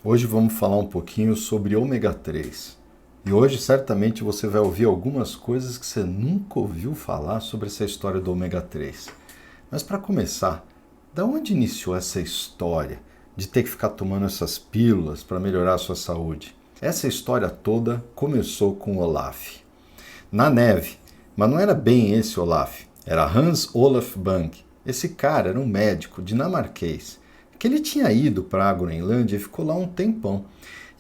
Hoje vamos falar um pouquinho sobre ômega 3. E hoje certamente você vai ouvir algumas coisas que você nunca ouviu falar sobre essa história do ômega 3. Mas para começar, da onde iniciou essa história de ter que ficar tomando essas pílulas para melhorar a sua saúde? Essa história toda começou com Olaf. Na neve, mas não era bem esse Olaf, era Hans Olaf Bang. Esse cara era um médico dinamarquês que ele tinha ido para a Groenlândia e ficou lá um tempão.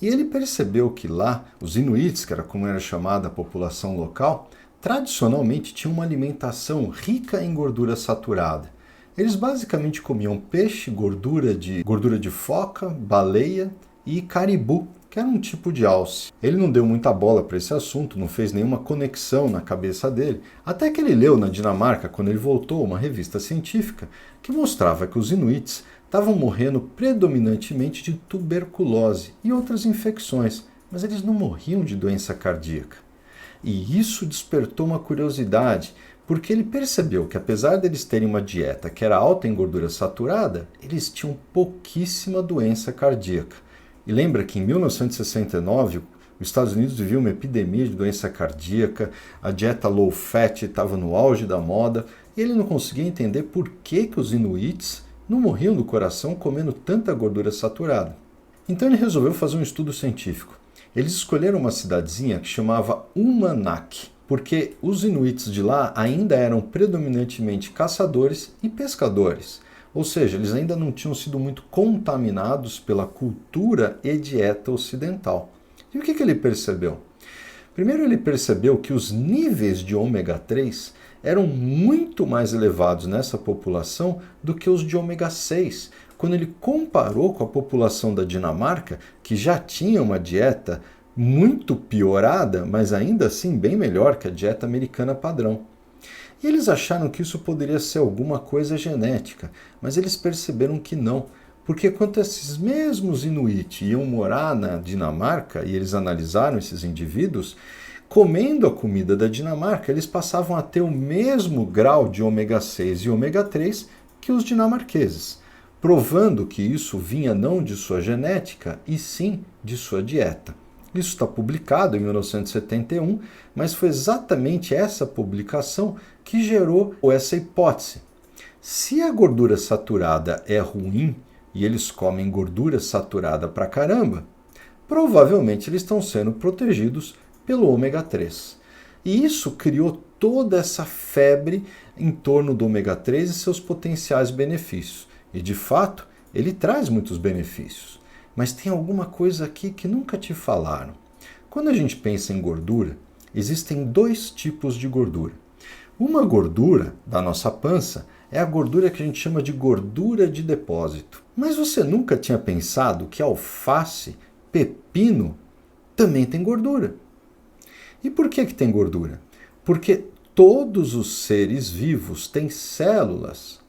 E ele percebeu que lá, os Inuits, que era como era chamada a população local, tradicionalmente tinham uma alimentação rica em gordura saturada. Eles basicamente comiam peixe, gordura de foca, baleia e caribu, que era um tipo de alce. Ele não deu muita bola para esse assunto, não fez nenhuma conexão na cabeça dele, até que ele leu na Dinamarca, quando ele voltou, uma revista científica que mostrava que os Inuits estavam morrendo predominantemente de tuberculose e outras infecções, mas eles não morriam de doença cardíaca. E isso despertou uma curiosidade, porque ele percebeu que apesar deles terem uma dieta que era alta em gordura saturada, eles tinham pouquíssima doença cardíaca. E lembra que em 1969 os Estados Unidos viviam uma epidemia de doença cardíaca, a dieta low fat estava no auge da moda, e ele não conseguia entender por que os Inuits não morriam do coração comendo tanta gordura saturada. Então ele resolveu fazer um estudo científico. Eles escolheram uma cidadezinha que chamava Uummannaq, porque os Inuits de lá ainda eram predominantemente caçadores e pescadores. Ou seja, eles ainda não tinham sido muito contaminados pela cultura e dieta ocidental. E o que ele percebeu? Primeiro ele percebeu que os níveis de ômega 3 eram muito mais elevados nessa população do que os de ômega 6, quando ele comparou com a população da Dinamarca, que já tinha uma dieta muito piorada, mas ainda assim bem melhor que a dieta americana padrão. E eles acharam que isso poderia ser alguma coisa genética, mas eles perceberam que não, porque quando esses mesmos Inuit iam morar na Dinamarca, e eles analisaram esses indivíduos, comendo a comida da Dinamarca, eles passavam a ter o mesmo grau de ômega 6 e ômega 3 que os dinamarqueses, provando que isso vinha não de sua genética, e sim de sua dieta. Isso está publicado em 1971, mas foi exatamente essa publicação que gerou essa hipótese. Se a gordura saturada é ruim e eles comem gordura saturada pra caramba, provavelmente eles estão sendo protegidos pelo ômega 3. E isso criou toda essa febre em torno do ômega 3 e seus potenciais benefícios. E de fato, ele traz muitos benefícios. Mas tem alguma coisa aqui que nunca te falaram. Quando a gente pensa em gordura, existem dois tipos de gordura. Uma gordura da nossa pança é a gordura que a gente chama de gordura de depósito. Mas você nunca tinha pensado que alface, pepino, também tem gordura. E por que tem gordura? Porque todos os seres vivos têm células.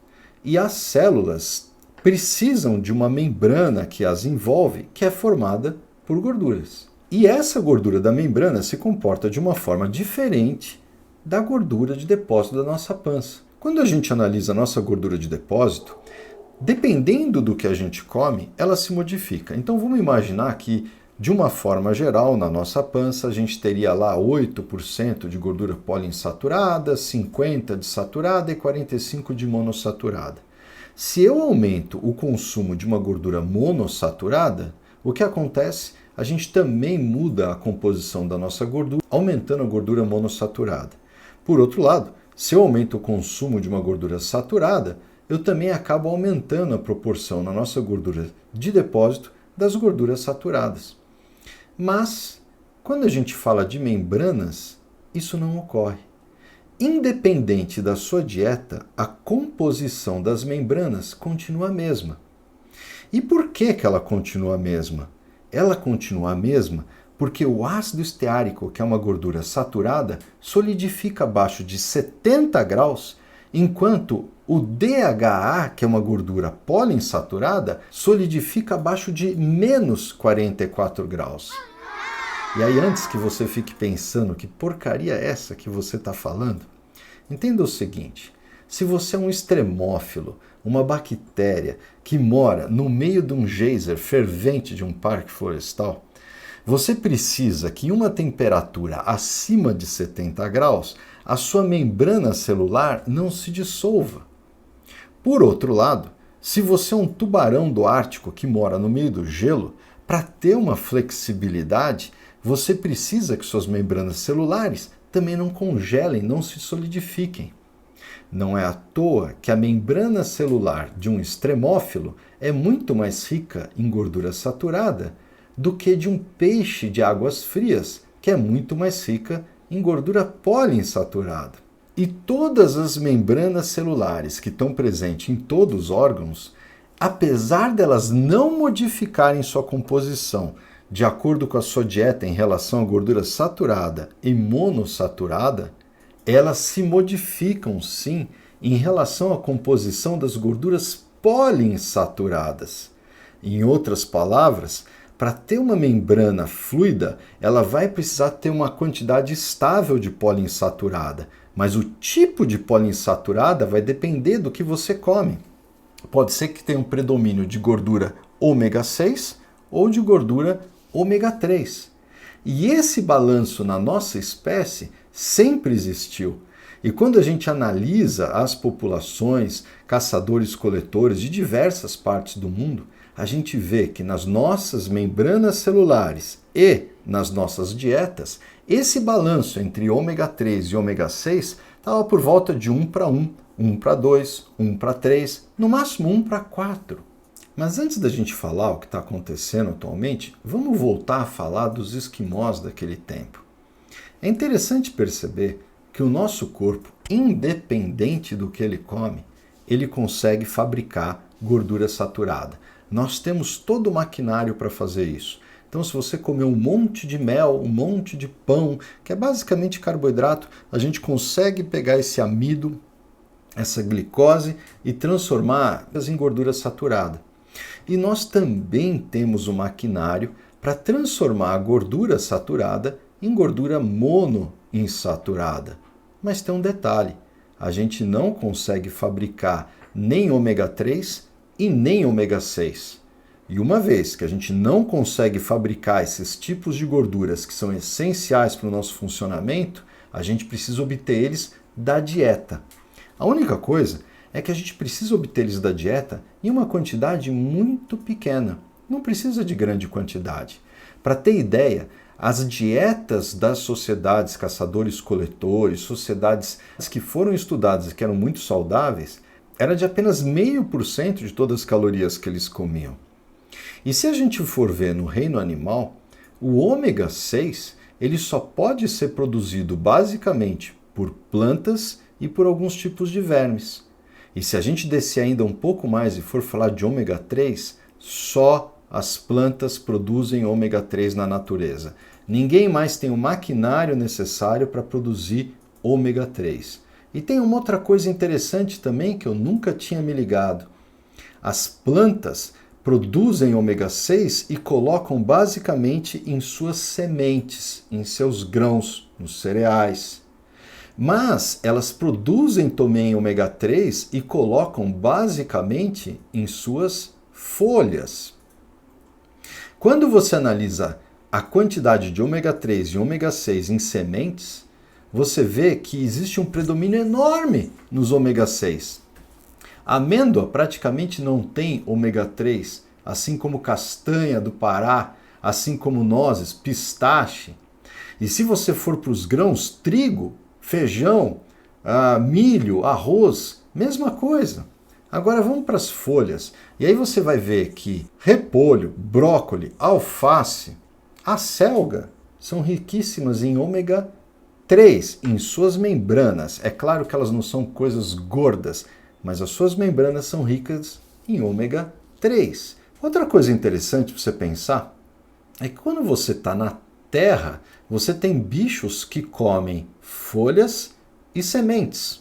E as células precisam de uma membrana que as envolve, que é formada por gorduras. E essa gordura da membrana se comporta de uma forma diferente da gordura de depósito da nossa pança. Quando a gente analisa a nossa gordura de depósito, dependendo do que a gente come, ela se modifica. Então vamos imaginar que, de uma forma geral, na nossa pança, a gente teria lá 8% de gordura poliinsaturada, 50% de saturada e 45% de monossaturada. Se eu aumento o consumo de uma gordura monossaturada, o que acontece? A gente também muda a composição da nossa gordura, aumentando a gordura monossaturada. Por outro lado, se eu aumento o consumo de uma gordura saturada, eu também acabo aumentando a proporção na nossa gordura de depósito das gorduras saturadas. Mas, quando a gente fala de membranas, isso não ocorre. Independente da sua dieta, a composição das membranas continua a mesma. E por que ela continua a mesma? Ela continua a mesma porque o ácido esteárico, que é uma gordura saturada, solidifica abaixo de 70 graus, enquanto o DHA, que é uma gordura poliinsaturada, solidifica abaixo de menos 44 graus. E aí, antes que você fique pensando que porcaria é essa que você está falando, entenda o seguinte: Se você é um extremófilo, uma bactéria que mora no meio de um geyser fervente de um parque florestal, você precisa que em uma temperatura acima de 70 graus, a sua membrana celular não se dissolva. Por outro lado, se você é um tubarão do Ártico que mora no meio do gelo, para ter uma flexibilidade, você precisa que suas membranas celulares também não congelem, não se solidifiquem. Não é à toa que a membrana celular de um extremófilo é muito mais rica em gordura saturada do que de um peixe de águas frias, que é muito mais rica em gordura poliinsaturada. E todas as membranas celulares que estão presentes em todos os órgãos, apesar delas não modificarem sua composição de acordo com a sua dieta em relação à gordura saturada e monossaturada, elas se modificam sim em relação à composição das gorduras poliinsaturadas. Em outras palavras, para ter uma membrana fluida, ela vai precisar ter uma quantidade estável de poliinsaturada, mas o tipo de poliinsaturada vai depender do que você come. Pode ser que tenha um predomínio de gordura ômega 6 ou de gordura ômega 3. E esse balanço na nossa espécie sempre existiu. E quando a gente analisa as populações caçadores-coletores de diversas partes do mundo, a gente vê que nas nossas membranas celulares e nas nossas dietas, esse balanço entre ômega 3 e ômega 6 estava por volta de 1 para 1, 1 para 2, 1 para 3, no máximo 1 para 4. Mas antes da gente falar o que está acontecendo atualmente, vamos voltar a falar dos esquimós daquele tempo. É interessante perceber que o nosso corpo, independente do que ele come, ele consegue fabricar gordura saturada. Nós temos todo o maquinário para fazer isso. Então, se você comer um monte de mel, um monte de pão, que é basicamente carboidrato, a gente consegue pegar esse amido, essa glicose e transformar em gordura saturada. E nós também temos o maquinário para transformar a gordura saturada em gordura monoinsaturada. Mas tem um detalhe, a gente não consegue fabricar nem ômega 3 e nem ômega 6. E uma vez que a gente não consegue fabricar esses tipos de gorduras que são essenciais para o nosso funcionamento, a gente precisa obter eles da dieta. A única coisa é que a gente precisa obter eles da dieta em uma quantidade muito pequena. Não precisa de grande quantidade. Para ter ideia, as dietas das sociedades caçadores-coletores, sociedades que foram estudadas e que eram muito saudáveis, era de apenas 0,5% de todas as calorias que eles comiam. E se a gente for ver no reino animal, o ômega 6 ele só pode ser produzido basicamente por plantas e por alguns tipos de vermes. E se a gente descer ainda um pouco mais e for falar de ômega 3, só as plantas produzem ômega 3 na natureza. Ninguém mais tem o maquinário necessário para produzir ômega 3. E tem uma outra coisa interessante também que eu nunca tinha me ligado. As plantas produzem ômega 6 e colocam basicamente em suas sementes, em seus grãos, nos cereais. Mas elas produzem também ômega 3 e colocam basicamente em suas folhas. Quando você analisa a quantidade de ômega 3 e ômega 6 em sementes, você vê que existe um predomínio enorme nos ômega 6. A amêndoa praticamente não tem ômega 3, assim como castanha do Pará, assim como nozes, pistache. E se você for para os grãos, trigo, feijão, milho, arroz, mesma coisa. Agora vamos para as folhas. E aí você vai ver que repolho, brócolis, alface, acelga são riquíssimas em ômega 3 em suas membranas. É claro que elas não são coisas gordas, mas as suas membranas são ricas em ômega 3. Outra coisa interessante para você pensar é que quando você está na terra, você tem bichos que comem folhas e sementes.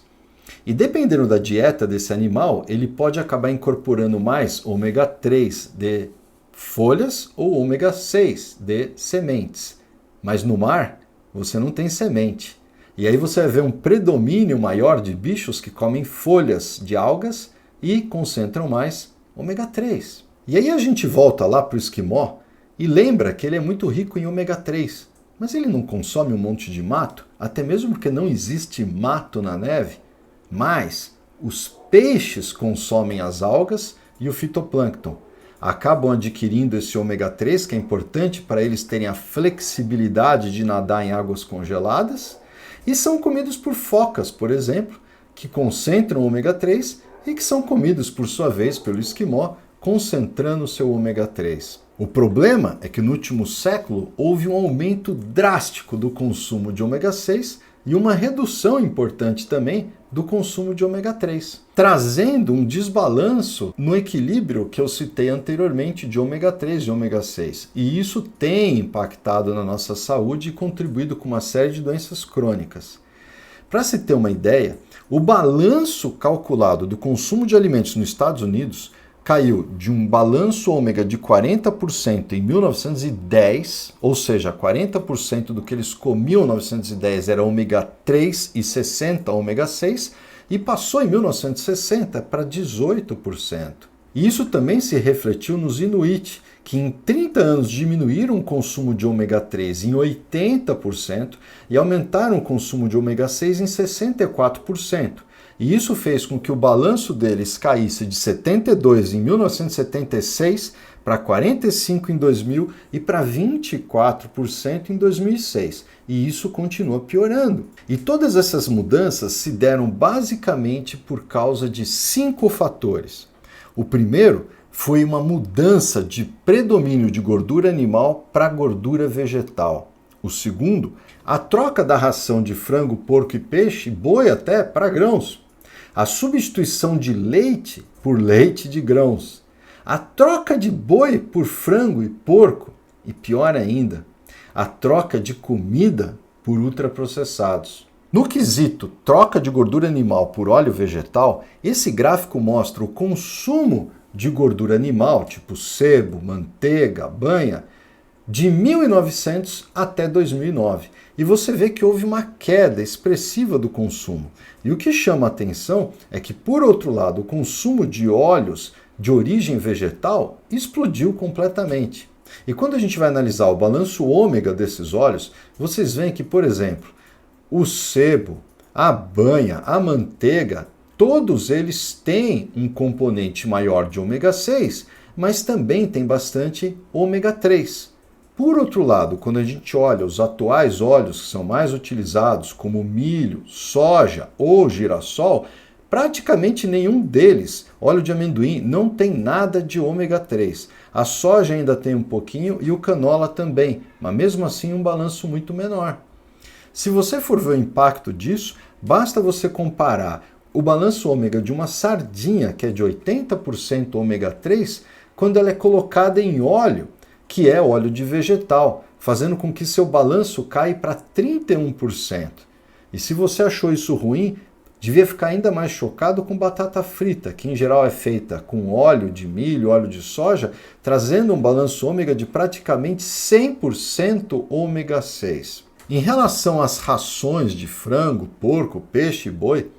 E dependendo da dieta desse animal, ele pode acabar incorporando mais ômega 3 de folhas ou ômega 6 de sementes. Mas no mar, você não tem semente. E aí você vai ver um predomínio maior de bichos que comem folhas de algas e concentram mais ômega 3. E aí a gente volta lá para o esquimó e lembra que ele é muito rico em ômega 3. Mas ele não consome um monte de mato, até mesmo porque não existe mato na neve. Mas os peixes consomem as algas e o fitoplâncton. Acabam adquirindo esse ômega 3, que é importante para eles terem a flexibilidade de nadar em águas congeladas, e são comidos por focas, por exemplo, que concentram ômega 3 e que são comidos, por sua vez, pelo esquimó, concentrando seu ômega 3. O problema é que no último século houve um aumento drástico do consumo de ômega 6 e uma redução importante também do consumo de ômega 3, trazendo um desbalanço no equilíbrio que eu citei anteriormente de ômega 3 e ômega 6. E isso tem impactado na nossa saúde e contribuído com uma série de doenças crônicas. Para se ter uma ideia, o balanço calculado do consumo de alimentos nos Estados Unidos caiu de um balanço ômega de 40% em 1910, ou seja, 40% do que eles comiam em 1910 era ômega 3 e 60 ômega 6, e passou em 1960 para 18%. E isso também se refletiu nos Inuit, que em 30 anos diminuíram o consumo de ômega 3 em 80% e aumentaram o consumo de ômega 6 em 64%. E isso fez com que o balanço deles caísse de 72 em 1976 para 45 em 2000 e para 24% em 2006. E isso continua piorando. E todas essas mudanças se deram basicamente por causa de 5 fatores. O primeiro foi uma mudança de predomínio de gordura animal para gordura vegetal. O segundo, a troca da ração de frango, porco e peixe, boi até, para grãos. A substituição de leite por leite de grãos. A troca de boi por frango e porco. E pior ainda, a troca de comida por ultraprocessados. No quesito troca de gordura animal por óleo vegetal, esse gráfico mostra o consumo de gordura animal, tipo sebo, manteiga, banha, de 1900 até 2009. E você vê que houve uma queda expressiva do consumo. E o que chama a atenção é que, por outro lado, o consumo de óleos de origem vegetal explodiu completamente. E quando a gente vai analisar o balanço ômega desses óleos, vocês veem que, por exemplo, o sebo, a banha, a manteiga, todos eles têm um componente maior de ômega 6, mas também tem bastante ômega 3. Por outro lado, quando a gente olha os atuais óleos que são mais utilizados, como milho, soja ou girassol, praticamente nenhum deles, óleo de amendoim, não tem nada de ômega 3. A soja ainda tem um pouquinho e o canola também, mas mesmo assim um balanço muito menor. Se você for ver o impacto disso, basta você comparar o balanço ômega de uma sardinha, que é de 80% ômega 3, quando ela é colocada em óleo, que é óleo de vegetal, fazendo com que seu balanço caia para 31%. E se você achou isso ruim, devia ficar ainda mais chocado com batata frita, que em geral é feita com óleo de milho, óleo de soja, trazendo um balanço ômega de praticamente 100% ômega 6. Em relação às rações de frango, porco, peixe e boi,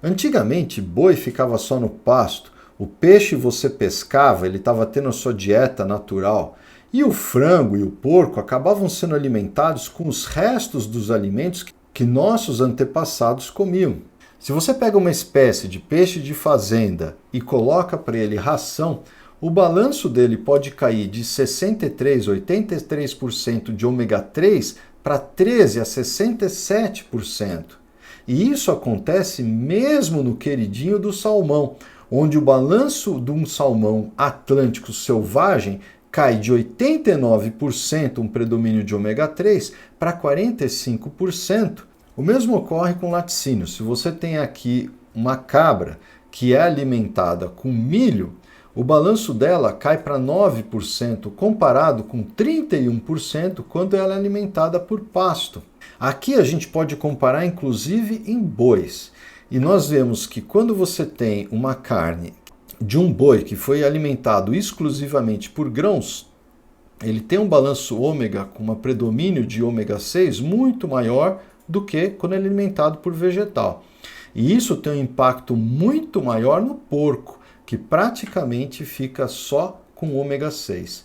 antigamente boi ficava só no pasto, o peixe você pescava, ele estava tendo a sua dieta natural, e o frango e o porco acabavam sendo alimentados com os restos dos alimentos que nossos antepassados comiam. Se você pega uma espécie de peixe de fazenda e coloca para ele ração, o balanço dele pode cair de 63, 83% de ômega 3 para 13 a 67%. E isso acontece mesmo no queridinho do salmão, onde o balanço de um salmão atlântico selvagem cai de 89%, um predomínio de ômega 3, para 45%. O mesmo ocorre com laticínio. Se você tem aqui uma cabra que é alimentada com milho, o balanço dela cai para 9%, comparado com 31% quando ela é alimentada por pasto. Aqui a gente pode comparar inclusive em bois. E nós vemos que quando você tem uma carne de um boi que foi alimentado exclusivamente por grãos, ele tem um balanço ômega com um predomínio de ômega 6 muito maior do que quando é alimentado por vegetal. E isso tem um impacto muito maior no porco, que praticamente fica só com ômega 6.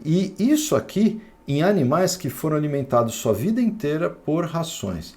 E isso aqui em animais que foram alimentados sua vida inteira por rações.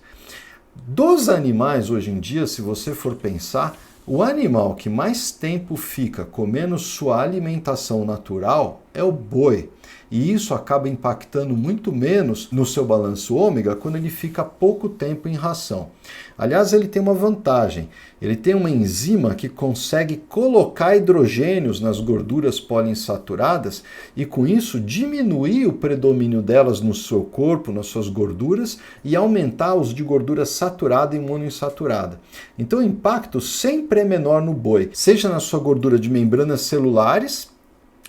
Dos animais hoje em dia, se você for pensar, o animal que mais tempo fica comendo sua alimentação natural é o boi. E isso acaba impactando muito menos no seu balanço ômega quando ele fica pouco tempo em ração. Aliás, ele tem uma vantagem. Ele tem uma enzima que consegue colocar hidrogênios nas gorduras poliinsaturadas e com isso diminuir o predomínio delas no seu corpo, nas suas gorduras e aumentar os de gordura saturada e monoinsaturada. Então o impacto sempre é menor no boi, seja na sua gordura de membranas celulares,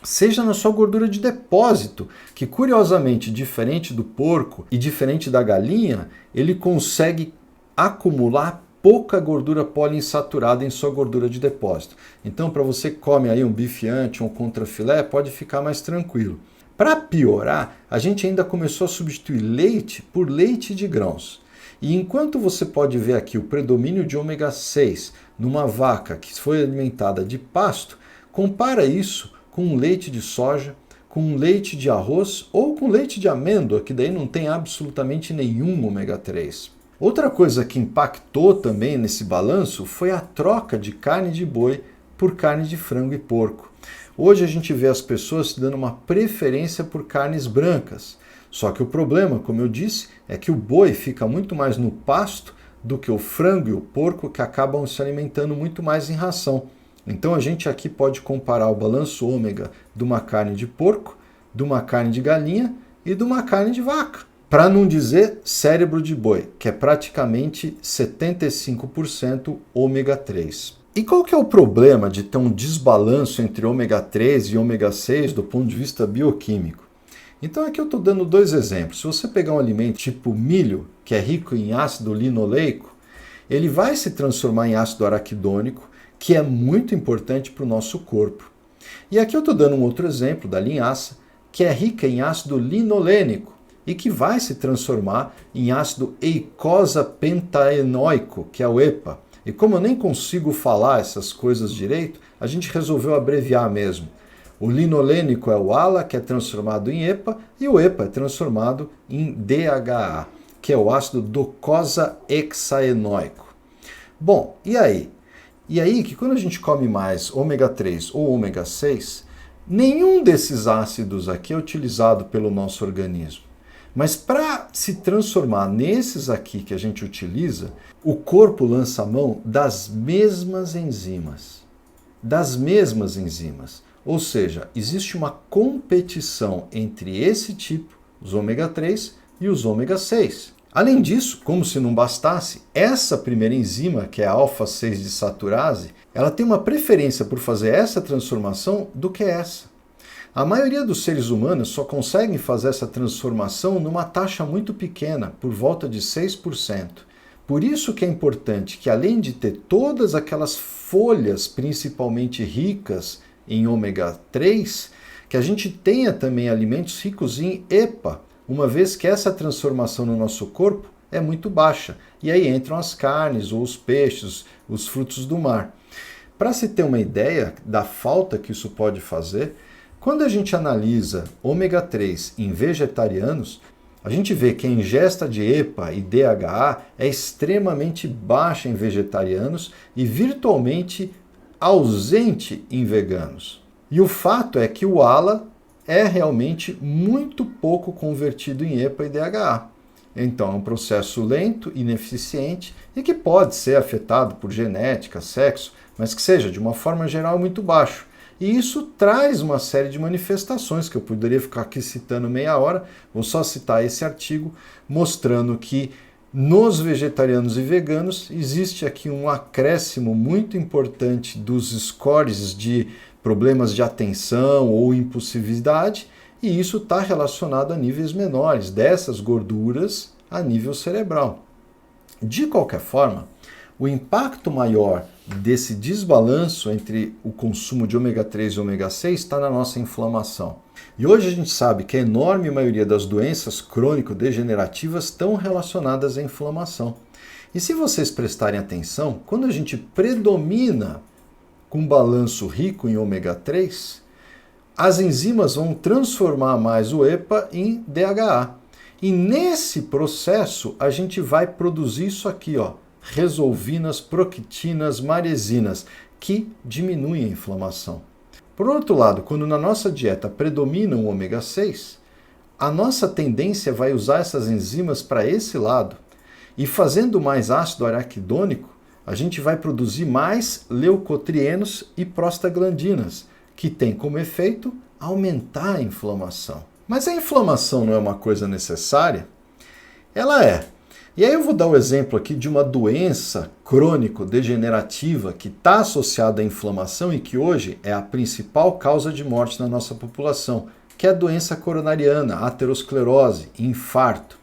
seja na sua gordura de depósito, que curiosamente, diferente do porco e diferente da galinha, ele consegue acumular pouca gordura poliinsaturada em sua gordura de depósito. Então, para você que come aí um bife ante, um contrafilé, pode ficar mais tranquilo. Para piorar, a gente ainda começou a substituir leite por leite de grãos. E enquanto você pode ver aqui o predomínio de ômega 6 numa vaca que foi alimentada de pasto, compara isso com leite de soja, com leite de arroz ou com leite de amêndoa, que daí não tem absolutamente nenhum ômega 3. Outra coisa que impactou também nesse balanço foi a troca de carne de boi por carne de frango e porco. Hoje a gente vê as pessoas dando uma preferência por carnes brancas. Só que o problema, como eu disse, é que o boi fica muito mais no pasto do que o frango e o porco, que acabam se alimentando muito mais em ração. Então a gente aqui pode comparar o balanço ômega de uma carne de porco, de uma carne de galinha e de uma carne de vaca. Para não dizer cérebro de boi, que é praticamente 75% ômega 3. E qual que é o problema de ter um desbalanço entre ômega 3 e ômega 6 do ponto de vista bioquímico? Então aqui eu estou dando dois exemplos. Se você pegar um alimento tipo milho, que é rico em ácido linoleico, ele vai se transformar em ácido araquidônico, que é muito importante para o nosso corpo. E aqui eu estou dando um outro exemplo da linhaça, que é rica em ácido linolênico e que vai se transformar em ácido eicosapentaenoico, que é o EPA. E como eu nem consigo falar essas coisas direito, a gente resolveu abreviar mesmo. O linolênico é o ALA, que é transformado em EPA, e o EPA é transformado em DHA, que é o ácido docosahexaenoico. Bom, e aí? E aí que quando a gente come mais ômega 3 ou ômega 6, nenhum desses ácidos aqui é utilizado pelo nosso organismo. Mas para se transformar nesses aqui que a gente utiliza, o corpo lança a mão das mesmas enzimas. Das mesmas enzimas. Ou seja, existe uma competição entre esse tipo, os ômega 3 e os ômega 6. Além disso, como se não bastasse, essa primeira enzima, que é a alfa-6 desaturase, ela tem uma preferência por fazer essa transformação do que essa. A maioria dos seres humanos só conseguem fazer essa transformação numa taxa muito pequena, por volta de 6%. Por isso que é importante que, além de ter todas aquelas folhas principalmente ricas em ômega 3, que a gente tenha também alimentos ricos em EPA, uma vez que essa transformação no nosso corpo é muito baixa. E aí entram as carnes ou os peixes, os frutos do mar. Para se ter uma ideia da falta que isso pode fazer, quando a gente analisa ômega 3 em vegetarianos, a gente vê que a ingesta de EPA e DHA é extremamente baixa em vegetarianos e virtualmente ausente em veganos. E o fato é que o ALA é realmente muito pouco convertido em EPA e DHA. Então é um processo lento, ineficiente e que pode ser afetado por genética, sexo, mas que seja, de uma forma geral, muito baixo. E isso traz uma série de manifestações que eu poderia ficar aqui citando meia hora, vou só citar esse artigo, mostrando que nos vegetarianos e veganos existe aqui um acréscimo muito importante dos scores de problemas de atenção ou impulsividade, e isso está relacionado a níveis menores dessas gorduras a nível cerebral. De qualquer forma, o impacto maior desse desbalanço entre o consumo de ômega 3 e ômega 6 está na nossa inflamação. E hoje a gente sabe que a enorme maioria das doenças crônico-degenerativas estão relacionadas à inflamação. E se vocês prestarem atenção, quando a gente predomina com um balanço rico em ômega 3, as enzimas vão transformar mais o EPA em DHA. E nesse processo a gente vai produzir isso aqui, ó, resolvinas, proctinas, maresinas, que diminuem a inflamação. Por outro lado, quando na nossa dieta predomina o ômega 6, a nossa tendência vai usar essas enzimas para esse lado. E fazendo mais ácido araquidônico, a gente vai produzir mais leucotrienos e prostaglandinas, que tem como efeito aumentar a inflamação. Mas a inflamação não é uma coisa necessária? Ela é. E aí eu vou dar o exemplo aqui de uma doença crônico-degenerativa que está associada à inflamação e que hoje é a principal causa de morte na nossa população, que é a doença coronariana, aterosclerose, infarto.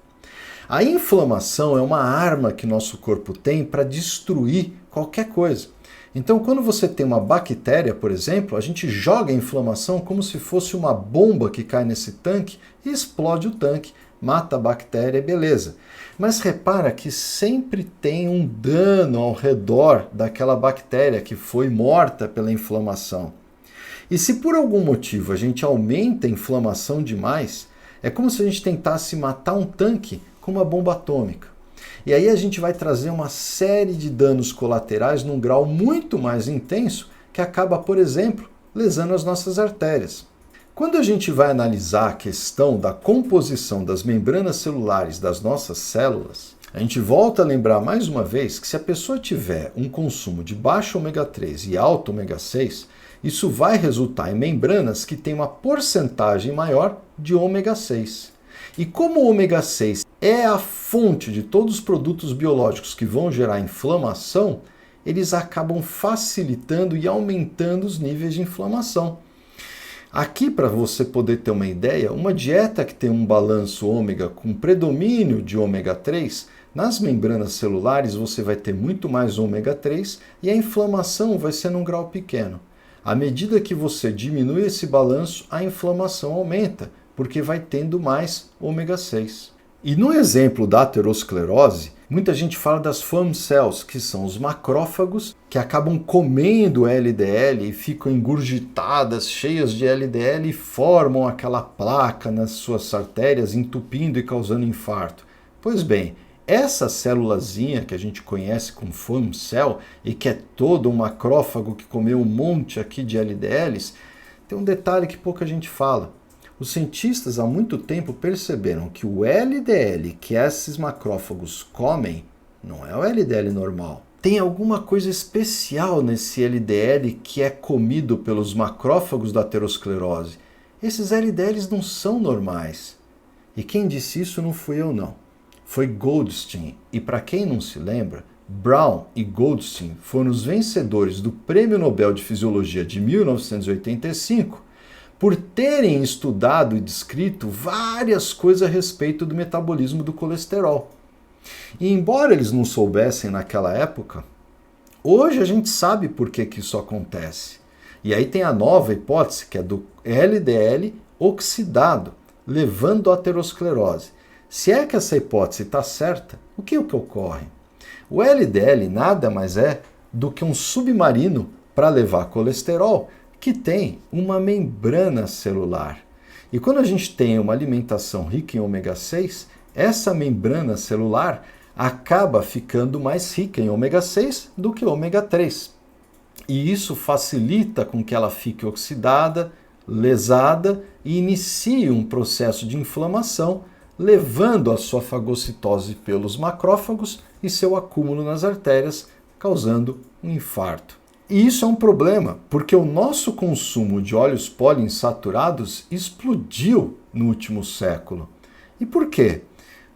A inflamação é uma arma que nosso corpo tem para destruir qualquer coisa. Então, quando você tem uma bactéria, por exemplo, a gente joga a inflamação como se fosse uma bomba que cai nesse tanque e explode o tanque, mata a bactéria, beleza. Mas repara que sempre tem um dano ao redor daquela bactéria que foi morta pela inflamação. E se por algum motivo a gente aumenta a inflamação demais, é como se a gente tentasse matar um tanque com uma bomba atômica. E aí a gente vai trazer uma série de danos colaterais num grau muito mais intenso que acaba, por exemplo, lesando as nossas artérias. Quando a gente vai analisar a questão da composição das membranas celulares das nossas células, a gente volta a lembrar mais uma vez que se a pessoa tiver um consumo de baixo ômega 3 e alto ômega 6, isso vai resultar em membranas que têm uma porcentagem maior de ômega 6. E como o ômega 6 é a fonte de todos os produtos biológicos que vão gerar inflamação, eles acabam facilitando e aumentando os níveis de inflamação. Aqui, para você poder ter uma ideia, uma dieta que tem um balanço ômega com predomínio de ômega 3, nas membranas celulares você vai ter muito mais ômega 3 e a inflamação vai ser num grau pequeno. À medida que você diminui esse balanço, a inflamação aumenta, porque vai tendo mais ômega 6. E no exemplo da aterosclerose, muita gente fala das foam cells, que são os macrófagos que acabam comendo LDL e ficam engurgitadas, cheias de LDL e formam aquela placa nas suas artérias, entupindo e causando infarto. Pois bem, essa célulazinha que a gente conhece como foam cell e que é todo um macrófago que comeu um monte aqui de LDLs, tem um detalhe que pouca gente fala. Os cientistas há muito tempo perceberam que o LDL que esses macrófagos comem não é o LDL normal. Tem alguma coisa especial nesse LDL que é comido pelos macrófagos da aterosclerose. Esses LDLs não são normais. E quem disse isso não fui eu não. Foi Goldstein. E para quem não se lembra, Brown e Goldstein foram os vencedores do Prêmio Nobel de Fisiologia de 1985 por terem estudado e descrito várias coisas a respeito do metabolismo do colesterol. E embora eles não soubessem naquela época, hoje a gente sabe por que isso acontece. E aí tem a nova hipótese, que é do LDL oxidado, levando à aterosclerose. Se é que essa hipótese está certa, o que ocorre? O LDL nada mais é do que um submarino para levar colesterol, que tem uma membrana celular. E quando a gente tem uma alimentação rica em ômega 6, essa membrana celular acaba ficando mais rica em ômega 6 do que ômega 3. E isso facilita com que ela fique oxidada, lesada e inicie um processo de inflamação, levando a sua fagocitose pelos macrófagos e seu acúmulo nas artérias, causando um infarto. E isso é um problema, porque o nosso consumo de óleos poliinsaturados explodiu no último século. E por quê?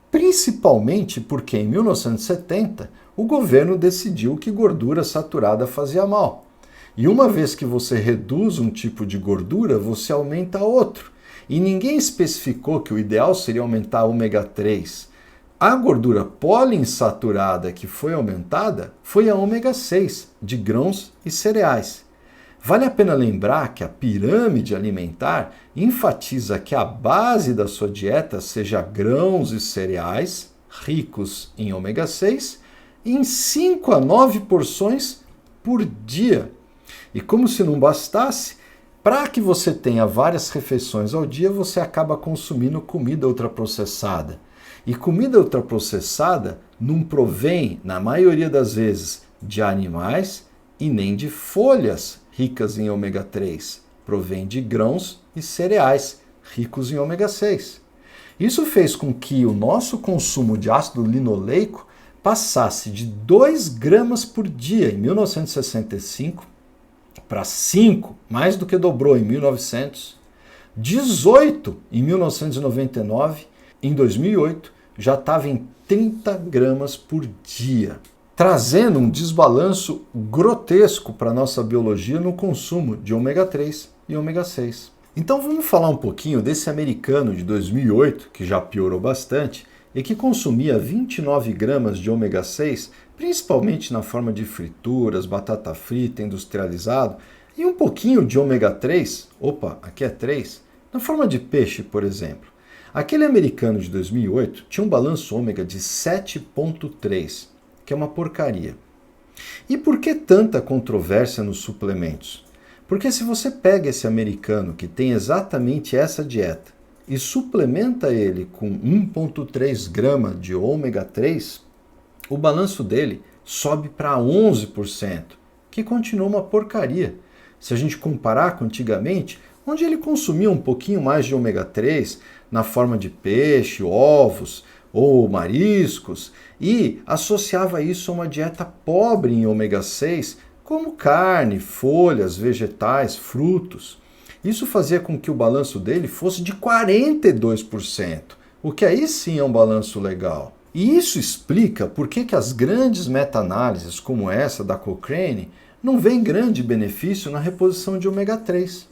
Principalmente porque em 1970 o governo decidiu que gordura saturada fazia mal. E uma vez que você reduz um tipo de gordura, você aumenta outro. E ninguém especificou que o ideal seria aumentar ômega 3. A gordura poliinsaturada que foi aumentada foi a ômega 6, de grãos e cereais. Vale a pena lembrar que a pirâmide alimentar enfatiza que a base da sua dieta seja grãos e cereais, ricos em ômega 6, em 5 a 9 porções por dia. E como se não bastasse, para que você tenha várias refeições ao dia, você acaba consumindo comida ultraprocessada. E comida ultraprocessada não provém, na maioria das vezes, de animais e nem de folhas ricas em ômega 3. Provém de grãos e cereais ricos em ômega 6. Isso fez com que o nosso consumo de ácido linoleico passasse de 2 gramas por dia em 1965 para 5, mais do que dobrou em 1900, 18 em 1999, em 2008 já estava em 30 gramas por dia, trazendo um desbalanço grotesco para a nossa biologia no consumo de ômega 3 e ômega 6. Então vamos falar um pouquinho desse americano de 2008, que já piorou bastante, e que consumia 29 gramas de ômega 6, principalmente na forma de frituras, batata frita, industrializado, e um pouquinho de ômega 3, aqui é 3, na forma de peixe, por exemplo. Aquele americano de 2008 tinha um balanço ômega de 7,3, que é uma porcaria. E por que tanta controvérsia nos suplementos? Porque se você pega esse americano que tem exatamente essa dieta e suplementa ele com 1,3 grama de ômega 3, o balanço dele sobe para 11%, que continua uma porcaria. Se a gente comparar com antigamente, onde ele consumia um pouquinho mais de ômega 3 na forma de peixe, ovos ou mariscos e associava isso a uma dieta pobre em ômega 6, como carne, folhas, vegetais, frutos. Isso fazia com que o balanço dele fosse de 42%, o que aí sim é um balanço legal. E isso explica por que as grandes meta-análises como essa da Cochrane não veem grande benefício na reposição de ômega 3.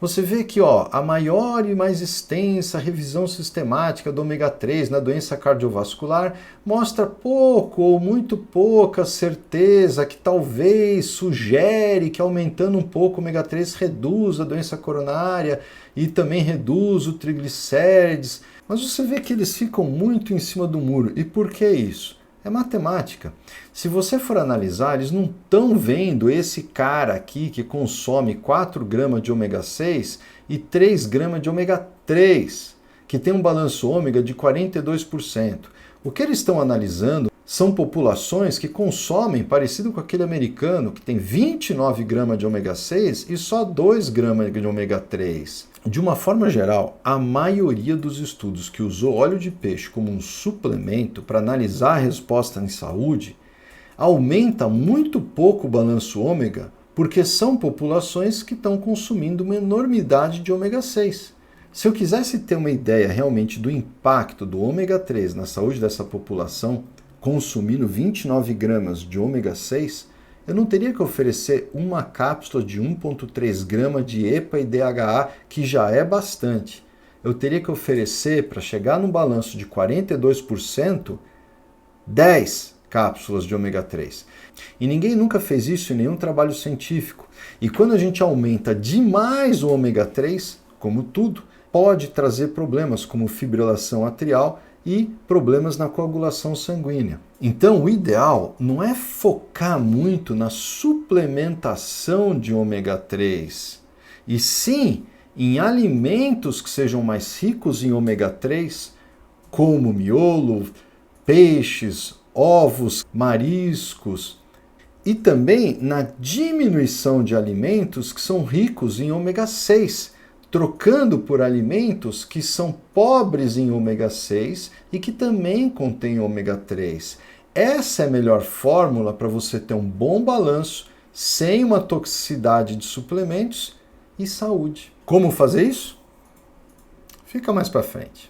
Você vê que a maior e mais extensa revisão sistemática do ômega 3 na doença cardiovascular mostra pouco ou muito pouca certeza que talvez sugere que aumentando um pouco o ômega 3 reduz a doença coronária e também reduz o triglicérides. Mas você vê que eles ficam muito em cima do muro. E por que isso? É matemática. Se você for analisar, eles não estão vendo esse cara aqui que consome 4 gramas de ômega 6 e 3 gramas de ômega 3, que tem um balanço ômega de 42%. O que eles estão analisando são populações que consomem, parecido com aquele americano, que tem 29 gramas de ômega 6 e só 2 gramas de ômega 3. De uma forma geral, a maioria dos estudos que usou óleo de peixe como um suplemento para analisar a resposta em saúde aumenta muito pouco o balanço ômega, porque são populações que estão consumindo uma enormidade de ômega 6. Se eu quisesse ter uma ideia realmente do impacto do ômega 3 na saúde dessa população, consumindo 29 gramas de ômega 6, eu não teria que oferecer uma cápsula de 1,3 grama de EPA e DHA, que já é bastante. Eu teria que oferecer, para chegar num balanço de 42%, 10 cápsulas de ômega 3. E ninguém nunca fez isso em nenhum trabalho científico. E quando a gente aumenta demais o ômega 3, como tudo, pode trazer problemas como fibrilação atrial e problemas na coagulação sanguínea. Então, o ideal não é focar muito na suplementação de ômega 3, e sim em alimentos que sejam mais ricos em ômega 3, como miolo, peixes, ovos, mariscos, e também na diminuição de alimentos que são ricos em ômega 6, trocando por alimentos que são pobres em ômega 6 e que também contêm ômega 3. Essa é a melhor fórmula para você ter um bom balanço, sem uma toxicidade de suplementos e saúde. Como fazer isso? Fica mais para frente.